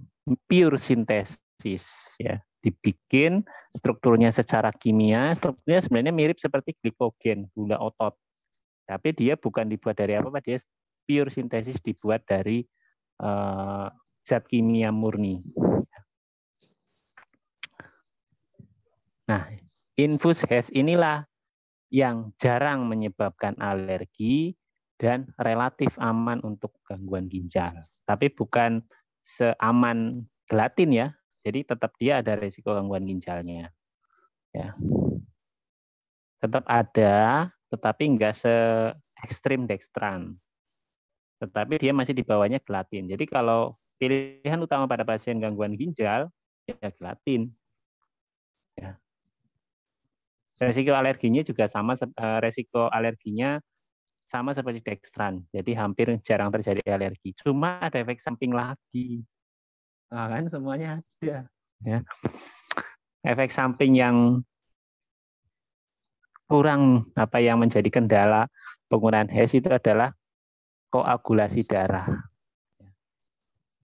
pure sintesis ya. Dibikin strukturnya secara kimia, strukturnya sebenarnya mirip seperti glikogen, gula otot. Tapi dia bukan dibuat dari apa-apa, dia pure sintesis dibuat dari zat kimia murni. Nah, infus HES inilah yang jarang menyebabkan alergi dan relatif aman untuk gangguan ginjal. Tapi bukan seaman gelatin ya. Jadi tetap dia ada risiko gangguan ginjalnya. Ya. Tetap ada, tetapi enggak se-ekstrim dextran. Tetapi dia masih di bawahnya gelatin. Jadi kalau pilihan utama pada pasien gangguan ginjal, ya gelatin. Ya. Resiko alerginya juga sama, resiko alerginya sama seperti dextran. Jadi hampir jarang terjadi alergi. Cuma ada efek samping lagi. Nah, kan semuanya ada. Ya. Efek samping yang kurang yang menjadi kendala penggunaan HES itu adalah koagulasi darah.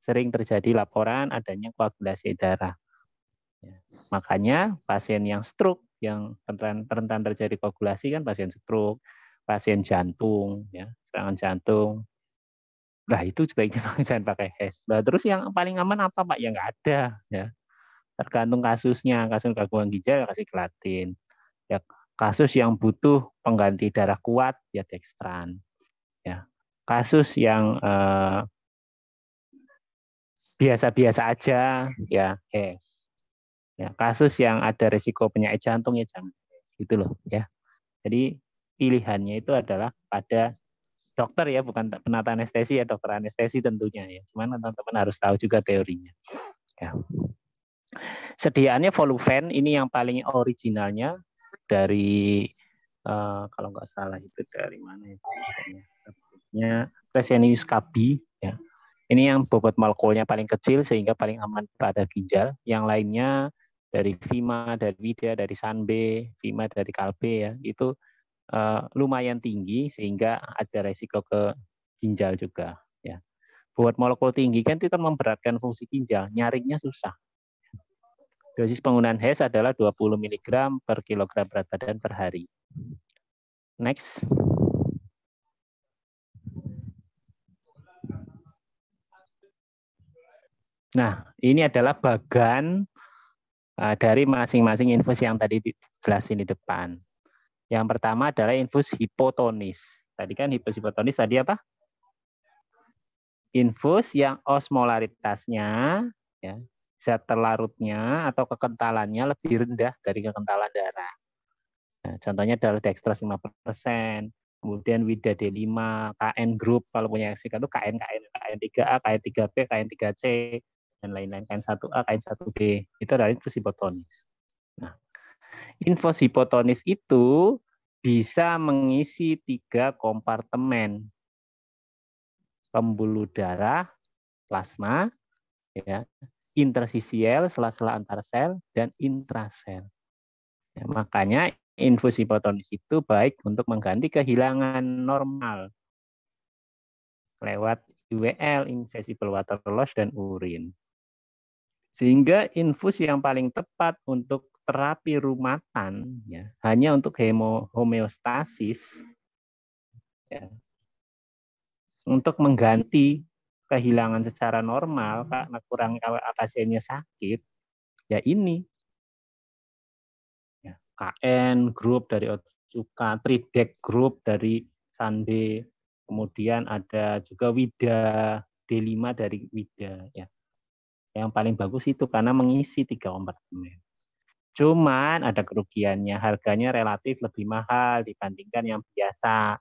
Sering terjadi laporan adanya koagulasi darah. Ya. Makanya pasien yang stroke, yang rentan terjadi koagulasi kan pasien stroke, pasien jantung, ya, serangan jantung. Nah itu sebaiknya jangan pakai HES. Nah, terus yang paling aman apa Pak? Ya nggak ada. Ya. Tergantung kasusnya. Kasus gangguan ginjal kasih gelatin. Ya, kasus yang butuh pengganti darah kuat ya dextran. Ya. Kasus yang biasa-biasa aja ya HES. Ya, kasus yang ada risiko penyakit jantung ya jangan gitu loh ya. Jadi pilihannya itu adalah pada dokter ya, bukan penata anestesi ya, dokter anestesi tentunya ya. Cuman teman-teman harus tahu juga teorinya. Ya. Sediaannya Voluven ini yang paling originalnya dari kalau nggak salah itu dari mana itu? Fresenius Kabi ya. Ini yang bobot molekulnya paling kecil sehingga paling aman pada ginjal. Yang lainnya dari Vima, dari Wida, dari Sanbe, Vima dari Kalbe ya, itu lumayan tinggi sehingga ada resiko ke ginjal juga ya. Bobot molekul tinggi kan itu memberatkan fungsi ginjal, nyaringnya susah. Dosis penggunaan HES adalah 20 mg per kilogram berat badan per hari. Next. Nah, ini adalah bagan dari masing-masing infus yang tadi dijelasin di depan. Yang pertama adalah infus hipotonis. Tadi kan infus hipotonis tadi apa? Infus yang osmolaritasnya, ya, zat terlarutnya atau kekentalannya lebih rendah dari kekentalan darah. Nah, contohnya adalah dextrose 5%, kemudian Wida D5, KN group kalau punya eksika itu KN3A, KN3B, KN3C, dan lain-lain, KN1A, KN1B. Itu adalah infus hipotonis. Nah, infus hipotonis itu bisa mengisi 3 kompartemen. Pembuluh darah, plasma, ya, intersisiel, sela-sela antar sel, dan intrasel. Ya, makanya infus hipotonis itu baik untuk mengganti kehilangan normal lewat UWL, invisible water loss, dan urin. Sehingga infus yang paling tepat untuk terapi rumatan ya, hanya untuk homeostasis ya, untuk mengganti kehilangan secara normal karena kurang pasiennya sakit ya ini ya, KN group dari Otsuka, Tridec group dari Sanbe, kemudian ada juga Wida D5 dari Wida ya. Yang paling bagus itu karena mengisi 3 kompartemen. Cuman ada kerugiannya, harganya relatif lebih mahal dibandingkan yang biasa,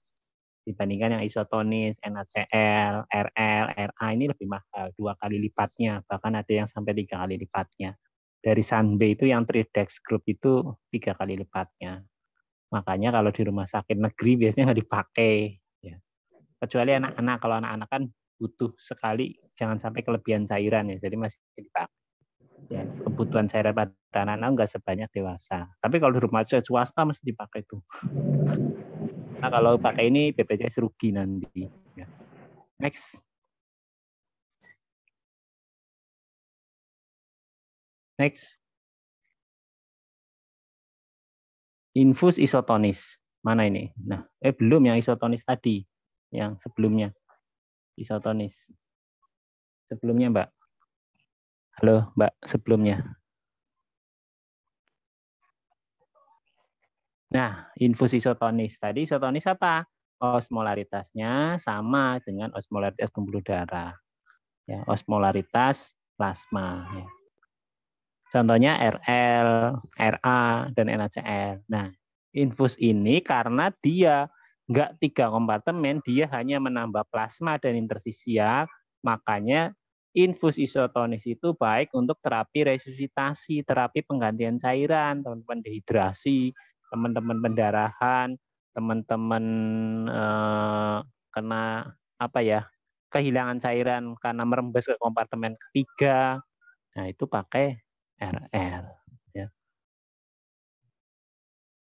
dibandingkan yang isotonis, NaCl, RL, RA ini lebih mahal, 2 kali lipatnya, bahkan ada yang sampai 3 kali lipatnya. Dari Sanbe itu yang Tridex Group itu 3 kali lipatnya. Makanya kalau di rumah sakit negeri biasanya nggak dipakai. Ya. Kecuali anak-anak, kalau anak-anak kan butuh sekali, jangan sampai kelebihan cairan ya, jadi masih dipakai. Ya, kebutuhan cairan pada anak-anak nggak sebanyak dewasa. Tapi kalau di rumah sakit swasta mesti dipakai tuh. Nah kalau pakai ini BPJS rugi nanti. Ya. Next. Next. Infus isotonis. Mana ini? Nah, belum yang isotonis tadi. Yang sebelumnya. Isotonis. Sebelumnya, Mbak. Halo, Mbak, sebelumnya. Nah, infus isotonis. Tadi isotonis apa? Osmolaritasnya sama dengan osmolaritas pembuluh darah. Ya, osmolaritas plasma. Ya. Contohnya RL, RA, dan NaCl. Nah, infus ini karena dia nggak 3 kompartemen, dia hanya menambah plasma dan intersisial, makanya infus isotonis itu baik untuk terapi resusitasi, terapi penggantian cairan, teman-teman dehidrasi, teman-teman pendarahan, teman-teman kena apa ya, kehilangan cairan karena merembes ke kompartemen ketiga. Nah, itu pakai RL. Ya.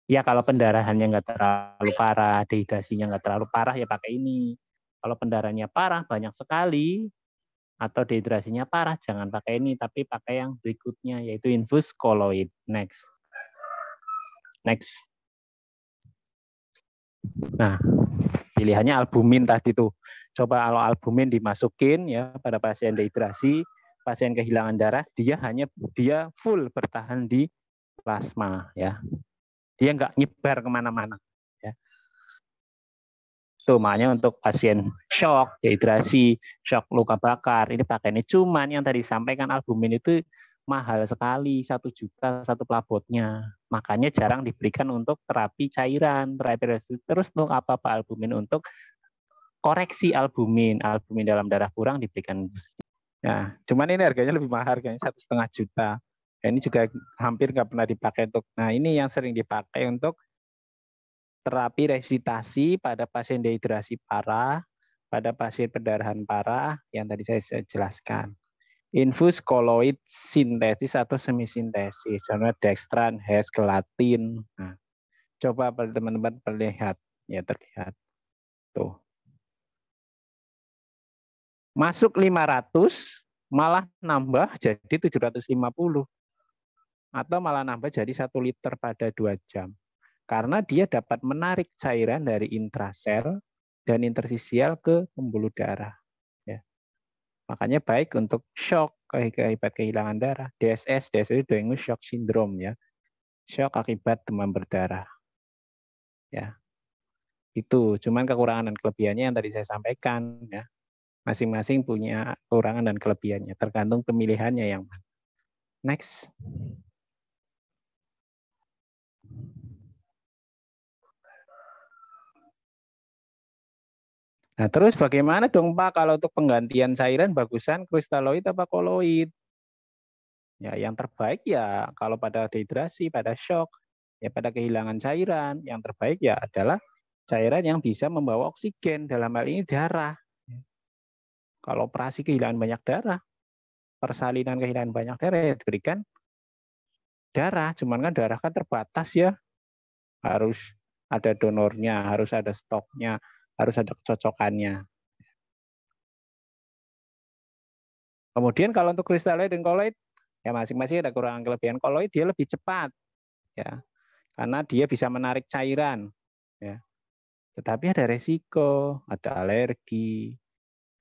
Ya kalau pendarahannya nggak terlalu parah, dehidrasinya nggak terlalu parah ya pakai ini. Kalau pendarahannya parah banyak sekali atau dehidrasinya parah jangan pakai ini, tapi pakai yang berikutnya yaitu infus koloid. Next. Next. Nah, pilihannya albumin tadi tuh. Coba kalau albumin dimasukin ya pada pasien dehidrasi, pasien kehilangan darah, dia full bertahan di plasma ya. Dia nggak nyebar kemana-mana. Ya. Itu makanya untuk pasien shock, dehidrasi, shock luka bakar, ini pakai ini. Cuman yang tadi sampaikan albumin itu mahal sekali, 1 juta satu pelabotnya. Makanya jarang diberikan untuk terapi cairan, terapi restitusi. Terus untuk apa Pak albumin? Untuk koreksi albumin dalam darah kurang diberikan infus. Nah, cuman ini harganya lebih mahal, harganya 1,5 juta. Ini juga hampir nggak pernah dipakai untuk. Nah, ini yang sering dipakai untuk terapi resusitasi pada pasien dehidrasi parah, pada pasien pendarahan parah yang tadi saya jelaskan. Infus koloid sintetis atau semisintesis, contohnya dextran, hes, gelatin. Nah, coba teman-teman perlihat, ya terlihat. Tuh. Masuk 500, malah nambah jadi 750. Atau malah nambah jadi 1 liter pada 2 jam. Karena dia dapat menarik cairan dari intrasel dan interstisial ke pembuluh darah. Ya. Makanya baik untuk shock, akibat kehilangan darah. DSS itu Dengue Shock Syndrome, ya. Shock akibat demam berdarah. Ya. Itu, cuman kekurangan dan kelebihannya yang tadi saya sampaikan, ya. Masing-masing punya kekurangan dan kelebihannya, tergantung pemilihannya yang mana. Next. Nah, terus bagaimana dong Pak kalau untuk penggantian cairan bagusan kristaloid apa koloid? Ya, yang terbaik ya kalau pada dehidrasi, pada shock, ya pada kehilangan cairan, yang terbaik ya adalah cairan yang bisa membawa oksigen, dalam hal ini darah. Kalau operasi kehilangan banyak darah, persalinan kehilangan banyak darah ya diberikan darah, cuman kan darah kan terbatas ya. Harus ada donornya, harus ada stoknya, harus ada kecocokannya. Kemudian kalau untuk kristaloid dan koloid, ya masing-masing ada kekurangan kelebihan. Koloid dia lebih cepat, ya, karena dia bisa menarik cairan, ya. Tetapi ada resiko, ada alergi,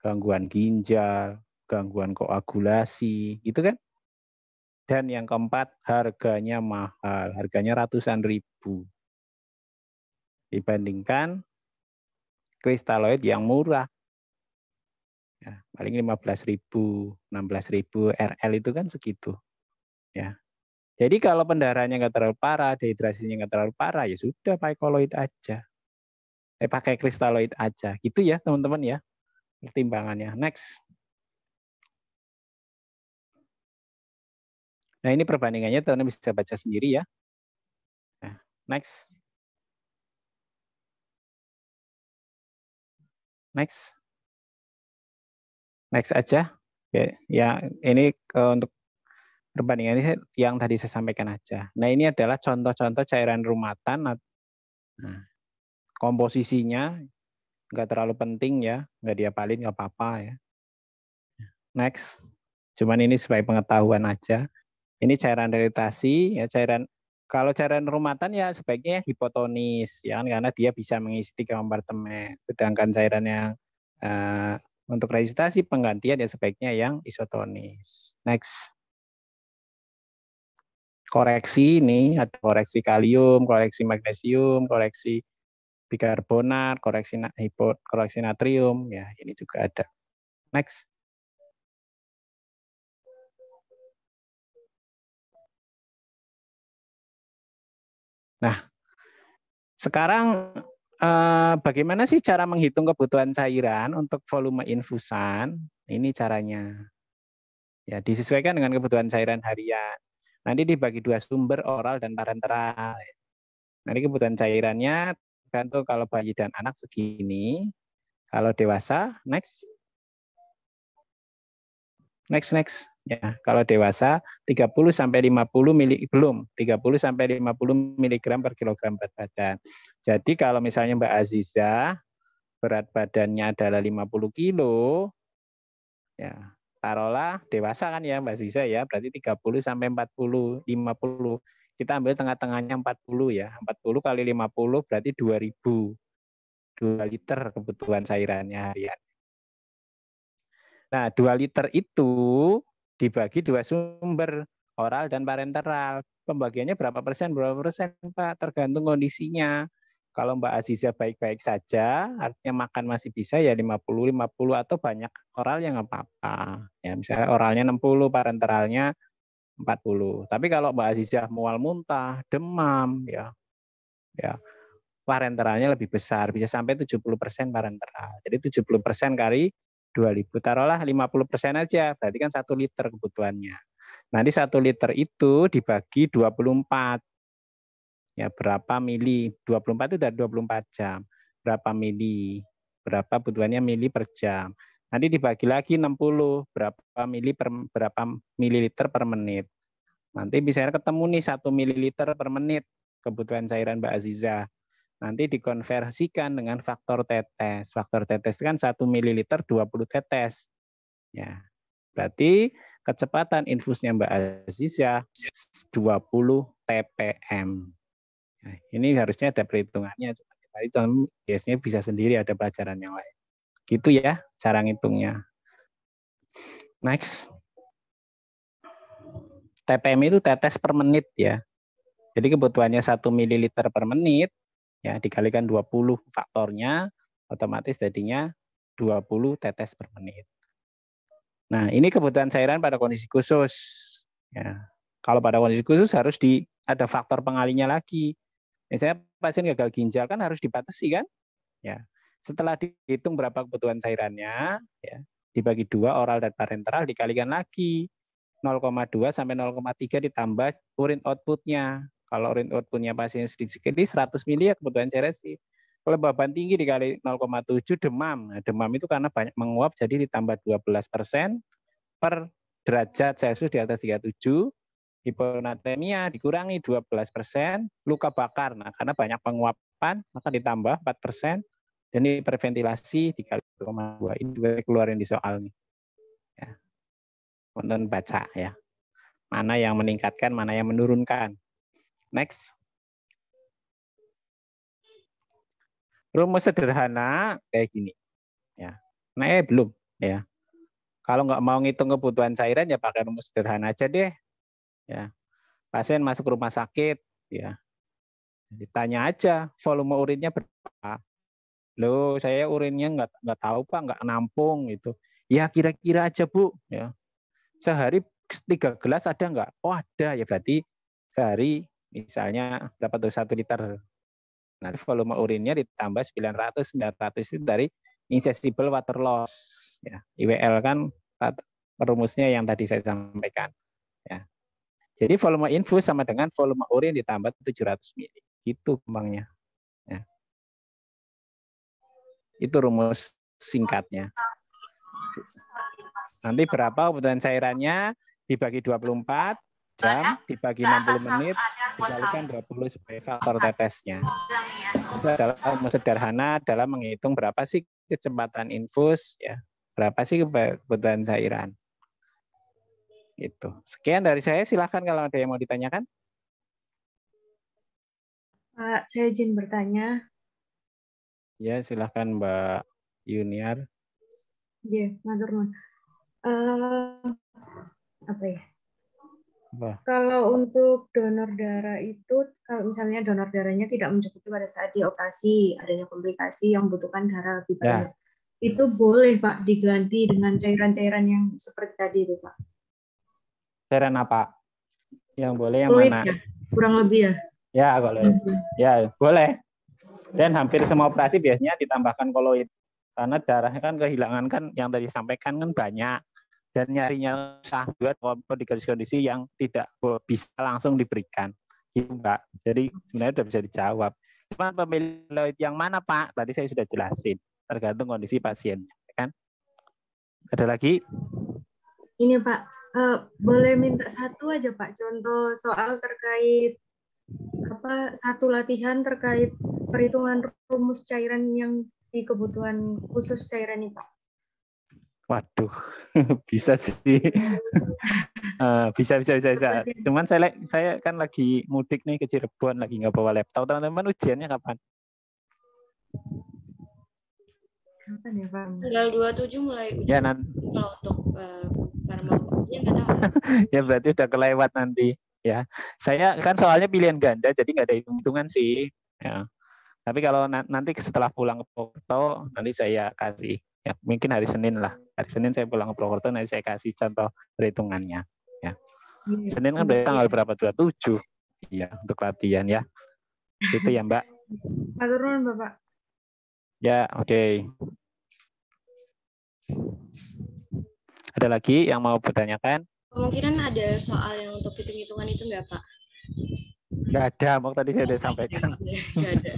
gangguan ginjal, gangguan koagulasi, gitu kan? Dan yang keempat, harganya mahal, harganya ratusan ribu. Dibandingkan kristaloid yang murah. Ya, paling 15.000, 16.000 RL itu kan segitu. Ya. Jadi kalau pendarahannya nggak terlalu parah, dehidrasinya nggak terlalu parah, ya sudah pakai koloid aja. Pakai kristaloid aja. Gitu ya teman-teman ya. Pertimbangannya. Next. Nah ini perbandingannya teman-teman bisa baca sendiri ya. Nah, next. Next. Next aja. Ya ini untuk perbandingan ini yang tadi saya sampaikan aja. Nah ini adalah contoh-contoh cairan rumatan. Nah, komposisinya nggak terlalu penting ya, nggak diapalin nggak apa-apa ya. Next. Cuman ini sebagai pengetahuan aja. Ini cairan realitasi, ya kalau cairan rumatan ya sebaiknya hipotonis, ya kan, karena dia bisa mengisi 3 kompartemen. Sedangkan cairan yang untuk resistasi penggantian ya sebaiknya yang isotonis. Next. Koreksi ini ada koreksi kalium, koreksi magnesium, koreksi bikarbonat, koreksi natrium, ya ini juga ada. Next. Nah, sekarang bagaimana sih cara menghitung kebutuhan cairan untuk volume infusan? Ini caranya. Ya, disesuaikan dengan kebutuhan cairan harian. Nanti dibagi 2 sumber, oral dan parenteral. Nanti kebutuhan cairannya tergantung kalau bayi dan anak segini. Kalau dewasa, next. Next. Ya, kalau dewasa 30 sampai 50 belum 30 sampai 50 mg per kilogram berat badan. Jadi kalau misalnya Mbak Aziza berat badannya adalah 50 kilo, ya taruhlah dewasa kan ya Mbak Aziza ya, berarti 30 sampai 40, 50. Kita ambil tengah-tengahnya 40 ya. 40 kali 50 berarti 2000. 2 liter kebutuhan cairannya harian. Nah, 2 liter itu dibagi 2 sumber, oral dan parenteral. Pembagiannya berapa persen, Pak? Tergantung kondisinya. Kalau Mbak Aziza baik-baik saja, artinya makan masih bisa ya 50 atau banyak oral yang nggak apa-apa. Ya, misalnya oralnya 60, parenteralnya 40. Tapi kalau Mbak Aziza mual muntah, demam, ya parenteralnya lebih besar, bisa sampai 70% parenteral. Jadi 70% kali 2.000. Taruhlah 50% aja, berarti kan 1 liter kebutuhannya. Nanti 1 liter itu dibagi 24. Ya, berapa mili? 24 itu udah 24 jam. Berapa mili? Berapa kebutuhannya mili per jam. Nanti dibagi lagi 60, berapa mililiter per menit. Nanti bisa ketemu nih 1 mililiter per menit kebutuhan cairan Mbak Aziza. Nanti dikonversikan dengan faktor tetes. Faktor tetes kan 1 mililiter 20 tetes. Ya. Berarti kecepatan infusnya Mbak Aziza 20 TPM. Nah, ini harusnya ada perhitungannya. Tadi biasanya bisa sendiri, ada pelajaran yang lain. Gitu ya cara ngitungnya. Next. TPM itu tetes per menit ya. Jadi kebutuhannya 1 mililiter per menit, ya dikalikan 20 faktornya, otomatis jadinya 20 tetes per menit. Nah, ini kebutuhan cairan pada kondisi khusus. Ya. Kalau pada kondisi khusus harus ada faktor pengalinya lagi. Misalnya pasien gagal ginjal kan harus dibatasi kan? Ya. Setelah dihitung berapa kebutuhan cairannya, ya, dibagi 2 oral dan parenteral dikalikan lagi 0,2 sampai 0,3 ditambah urin outputnya. Kalau urin outputnya pasien sedikit 100 mili ya kebutuhan cairan sih. Kelembaban tinggi dikali 0,7 demam. Nah, demam itu karena banyak menguap jadi ditambah 12% per derajat Celcius di atas 37. Hiponatremia dikurangi 12%, luka bakar. Nah, karena banyak penguapan maka ditambah 4%. Dan hiperventilasi dikali 2,2. Ini juga keluarin di soal nih. Ya. Tonton baca ya. Mana yang meningkatkan, mana yang menurunkan. Next. Rumus sederhana kayak gini. Ya. Nah, belum ya. Kalau nggak mau ngitung kebutuhan cairan ya pakai rumus sederhana aja deh. Ya. Pasien masuk rumah sakit ya. Ditanya aja volume urinnya berapa. Loh, saya urinnya nggak tahu Pak, nggak nampung gitu. Ya kira-kira aja Bu. Ya. Sehari 3 gelas ada nggak? Oh ada, ya berarti sehari misalnya berapa tuh 1 liter. Nanti volume urinnya ditambah 900 itu dari insatiable water loss. Ya, IWL kan rumusnya yang tadi saya sampaikan. Ya. Jadi volume infus sama dengan volume urin ditambah 700 mili. Itu kembangnya. Ya. Itu rumus singkatnya. Nanti berapa kebutuhan cairannya dibagi 24 jam, dibagi 60 menit, dikalikan 20 sebagai faktor tetesnya. Itu adalah rumus sederhana dalam menghitung berapa sih kecepatan infus, ya, berapa sih kebutuhan cairan. Gitu. Sekian dari saya, silakan kalau ada yang mau ditanyakan. Pak, saya izin bertanya. Ya, silakan Mbak Yuniar. Iya, matur nuwun. Apa ya? Apa? Kalau untuk donor darah itu, kalau misalnya donor darahnya tidak mencukupi pada saat dioperasi, adanya komplikasi yang membutuhkan darah lebih banyak, itu boleh Pak diganti dengan cairan-cairan yang seperti tadi itu Pak? Cairan apa? Yang boleh yang Fluid mana? ya, kurang lebih ya? Ya, boleh. Ya, boleh. Dan hampir semua operasi biasanya ditambahkan koloid. Karena darahnya kan kehilangan kan yang tadi sampaikan kan banyak. Dan nyarinya susah buat di kondisi yang tidak bisa langsung diberikan. Gitu, Mbak. Jadi sebenarnya sudah bisa dijawab. Cuma pemilih koloid yang mana, Pak? Tadi saya sudah jelasin. Tergantung kondisi pasiennya. Kan? Ada lagi? Ini Pak, boleh minta satu aja Pak, contoh soal terkait satu latihan terkait perhitungan rumus cairan yang di kebutuhan khusus cairan ini Pak. Waduh, bisa sih. Bisa. Cuman saya kan lagi mudik nih ke Cirebon, lagi nggak bawa laptop. Teman-teman ujiannya kapan? Kapan ya Pak? Tanggal 27 mulai ujian. Ya nanti. Kalau untuk para melakukannya nggak tahu. Ya berarti udah kelewat nanti. Ya, saya kan soalnya pilihan ganda, jadi nggak ada hitung-hitungan sih. Ya. Tapi kalau nanti setelah pulang ke Purwokerto, nanti saya kasih. Ya, mungkin hari Senin lah. Hari Senin saya pulang ke Purwokerto, nanti saya kasih contoh perhitungannya. Ya. Senin kan berarti tanggal berapa? 27. Iya, untuk latihan ya. Itu ya Mbak. Matur nuwun Bapak. Ya, oke. Ada lagi yang mau bertanyakan? Kemungkinan ada soal yang untuk hitung-hitungan itu nggak, Pak? Nggak ada, mau tadi saya sudah sampaikan. Nggak ada.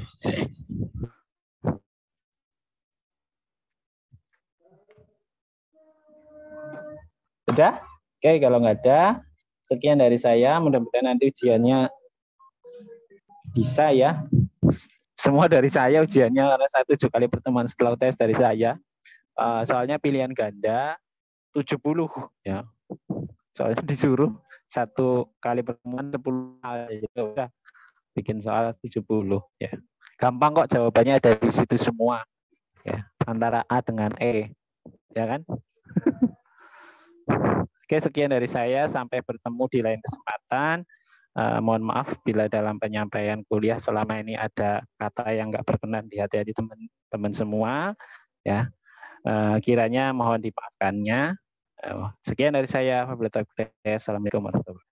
Sudah? Oke, kalau nggak ada, sekian dari saya. Mudah-mudahan nanti ujiannya bisa ya. Semua dari saya ujiannya, karena saya 7 kali pertemuan setelah tes dari saya. Soalnya pilihan ganda 70 ya. Soalnya disuruh 1 kali pertemuan 10 kali. Ya udah, bikin soal 70 ya. Gampang kok, jawabannya ada di situ semua. Ya, antara A dengan E. Ya kan? Oke, sekian dari saya. Sampai bertemu di lain kesempatan. Mohon maaf bila dalam penyampaian kuliah selama ini ada kata yang nggak berkenan di hati-hati teman-teman semua. Ya, kiranya mohon dimaafkannya. Sekian dari saya. Assalamualaikum warahmatullahi wabarakatuh.